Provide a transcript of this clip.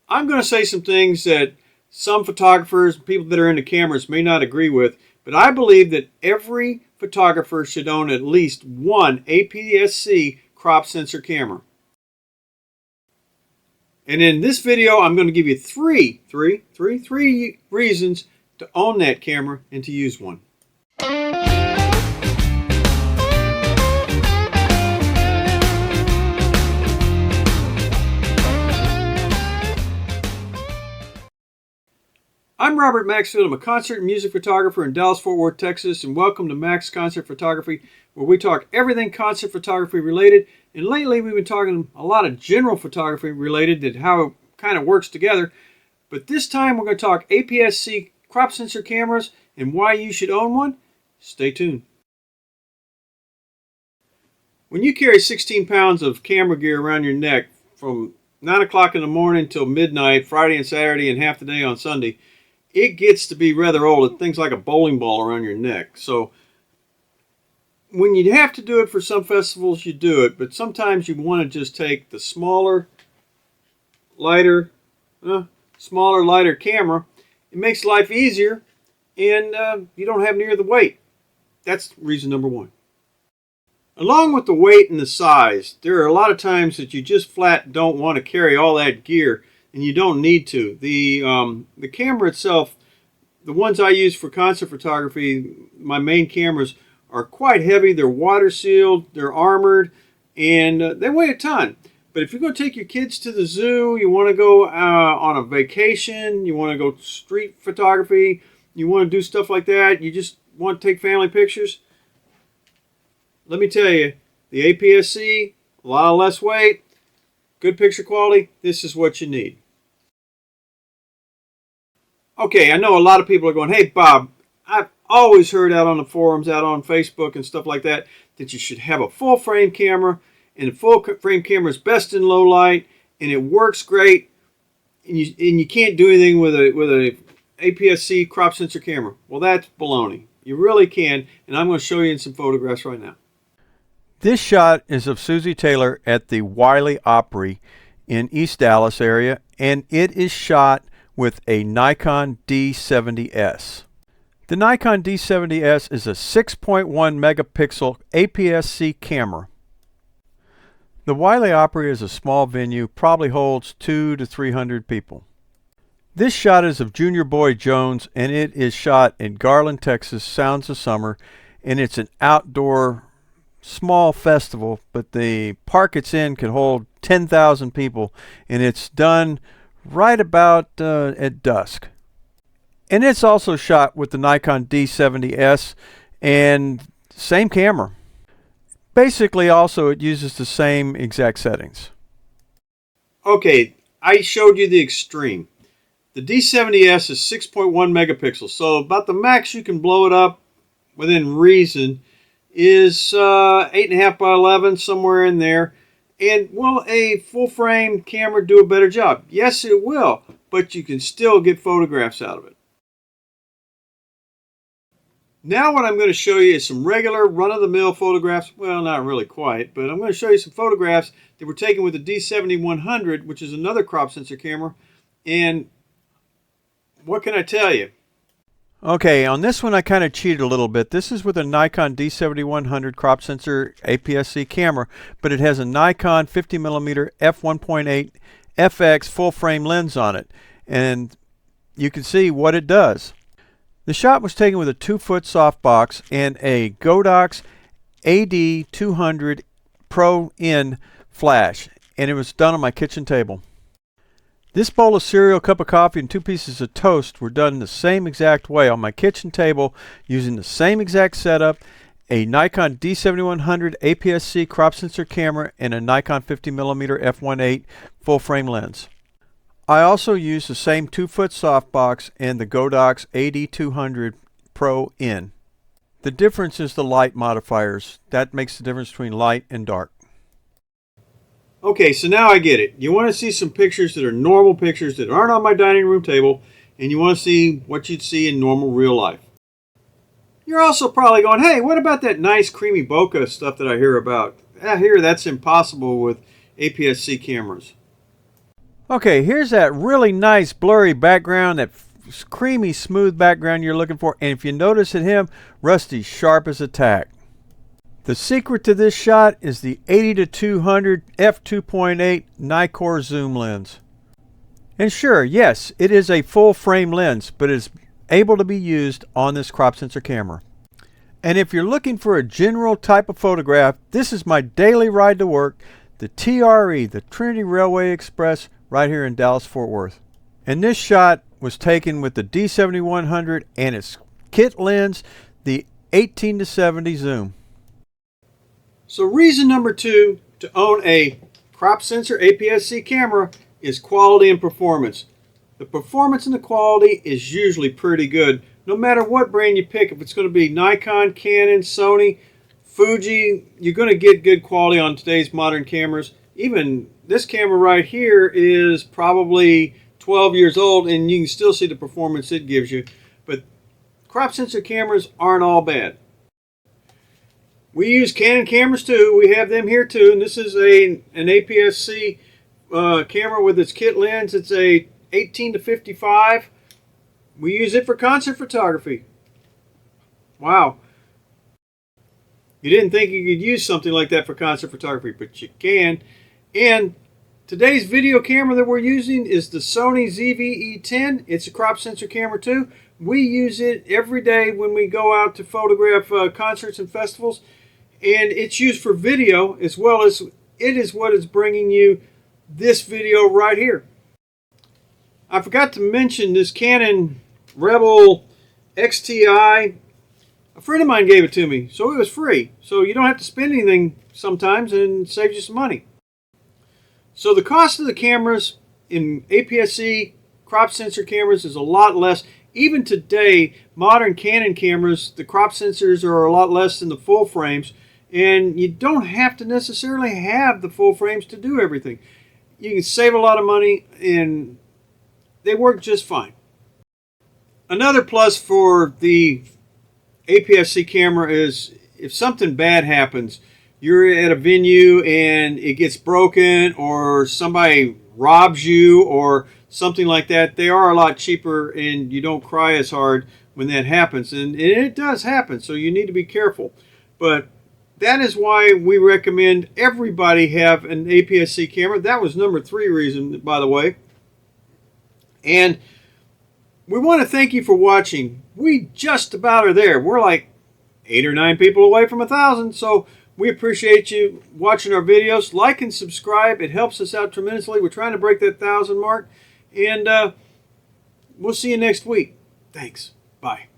I'm going to say some things that some photographers, people that are into cameras may not agree with, but I believe that every photographer should own at least one APS-C crop sensor camera. And in this video, I'm going to give you three reasons to own that camera and to use one. I'm Robert Maxfield. I'm a concert and music photographer in Dallas-Fort Worth, Texas, and welcome to Max Concert Photography, where we talk everything concert photography related. And lately, we've been talking a lot of general photography related to how it kind of works together. But this time, we're going to talk APS-C crop sensor cameras and why you should own one. Stay tuned. When you carry 16 pounds of camera gear around your neck from 9 o'clock in the morning till midnight, Friday and Saturday, and half the day on Sunday, it gets to be rather old. Things like a bowling ball around your neck. So when you have to do it for some festivals, you do it. But sometimes you want to just take the smaller, lighter camera. It makes life easier, and you don't have near the weight. That's reason number one. Along with the weight and the size, there are a lot of times that you just flat don't want to carry all that gear, and you don't need to. The camera itself, the ones I use for concert photography, my main cameras, are quite heavy. They're water sealed, they're armored, and they weigh a ton. But if you're going to take your kids to the zoo, you want to go on a vacation, you want to go street photography, you want to do stuff like that, you just want to take family pictures, let me tell you, the APS-C, a lot less weight, good picture quality, this is what you need. Okay, I know a lot of people are going, hey Bob, I've always heard out on the forums, out on Facebook and stuff like that, that you should have a full frame camera, and a full frame camera is best in low light, and it works great, and you can't do anything with a APS-C crop sensor camera. Well, that's baloney. You really can, and I'm going to show you in some photographs right now. This shot is of Susie Taylor at the Wiley Opry in East Dallas area, and it is shot with a Nikon D70S. The Nikon D70S is a 6.1 megapixel APS-C camera. The Wiley Opry is a small venue, probably holds 200 to 300 people. This shot is of Junior Boy Jones, and it is shot in Garland, Texas, Sounds of Summer, and it's an outdoor small festival, but the park it's in can hold 10,000 people, and it's done right about at dusk. And it's also shot with the Nikon D70S and same camera. Basically, also, it uses the same exact settings. Okay, I showed you the extreme. The D70S is 6.1 megapixels, so about the max you can blow it up within reason is 8.5 by 11, somewhere in there. And will a full frame camera do a better job? Yes, it will, but you can still get photographs out of it. Now what I'm going to show you is some regular run-of-the-mill photographs. Well, not really quite, but I'm going to show you some photographs that were taken with the D70-100, which is another crop sensor camera. And what can I tell you? Okay, on this one I kind of cheated a little bit. This is with a Nikon D70-100 crop sensor APS-C camera, but it has a Nikon 50mm f1.8 FX full frame lens on it. And you can see what it does. The shot was taken with a 2-foot softbox and a Godox AD200 Pro N flash, and it was done on my kitchen table. This bowl of cereal, cup of coffee, and 2 pieces of toast were done the same exact way on my kitchen table using the same exact setup, a Nikon D7100 APS-C crop sensor camera, and a Nikon 50mm f1.8 full frame lens. I also used the same 2-foot softbox and the Godox AD200 Pro N. The difference is the light modifiers. That makes the difference between light and dark. Okay, so now I get it. You want to see some pictures that are normal pictures that aren't on my dining room table, and you want to see what you'd see in normal real life. You're also probably going, hey, what about that nice creamy bokeh stuff that I hear about? I hear that's impossible with APS-C cameras. Okay, here's that really nice blurry background, that creamy smooth background you're looking for. And if you notice at him, Rusty's sharp as a tack. The secret to this shot is the 80-200 f2.8 Nikkor zoom lens. And sure, yes, it is a full frame lens, but it's able to be used on this crop sensor camera. And if you're looking for a general type of photograph, this is my daily ride to work, the TRE, the Trinity Railway Express, right here in Dallas-Fort Worth. And this shot was taken with the D7100 and its kit lens, the 18-70 zoom. So reason number 2 to own a crop sensor APS-C camera is quality and performance. The performance and the quality is usually pretty good, no matter what brand you pick. If it's going to be Nikon, Canon, Sony, Fuji, you're going to get good quality on today's modern cameras. Even this camera right here is probably 12 years old, and you can still see the performance it gives you. But crop sensor cameras aren't all bad. We use Canon cameras too. We have them here too, and this is an APS-C camera with its kit lens. It's a 18-55. We use it for concert photography. Wow. You didn't think you could use something like that for concert photography, but you can. And today's video camera that we're using is the Sony ZV-E10. It's a crop sensor camera too. We use it every day when we go out to photograph concerts and festivals. And it's used for video as well as it is what is bringing you this video right here. I forgot to mention this Canon Rebel XTI. A friend of mine gave it to me, so it was free. So you don't have to spend anything sometimes, and it saves you some money. So the cost of the cameras in APS-C crop sensor cameras is a lot less. Even today, modern Canon cameras, the crop sensors are a lot less than the full frames. And you don't have to necessarily have the full frames to do everything. You can save a lot of money, and they work just fine. Another plus for the APS-C camera is if something bad happens, you're at a venue and it gets broken, or somebody robs you or something like that, they are a lot cheaper and you don't cry as hard when that happens. And it does happen, so you need to be careful. But that is why we recommend everybody have an APS-C camera. That was number 3 reason, by the way. And we want to thank you for watching. We just about are there. We're like 8 or 9 people away from 1,000. So we appreciate you watching our videos. Like and subscribe. It helps us out tremendously. We're trying to break that 1,000 mark. And we'll see you next week. Thanks. Bye.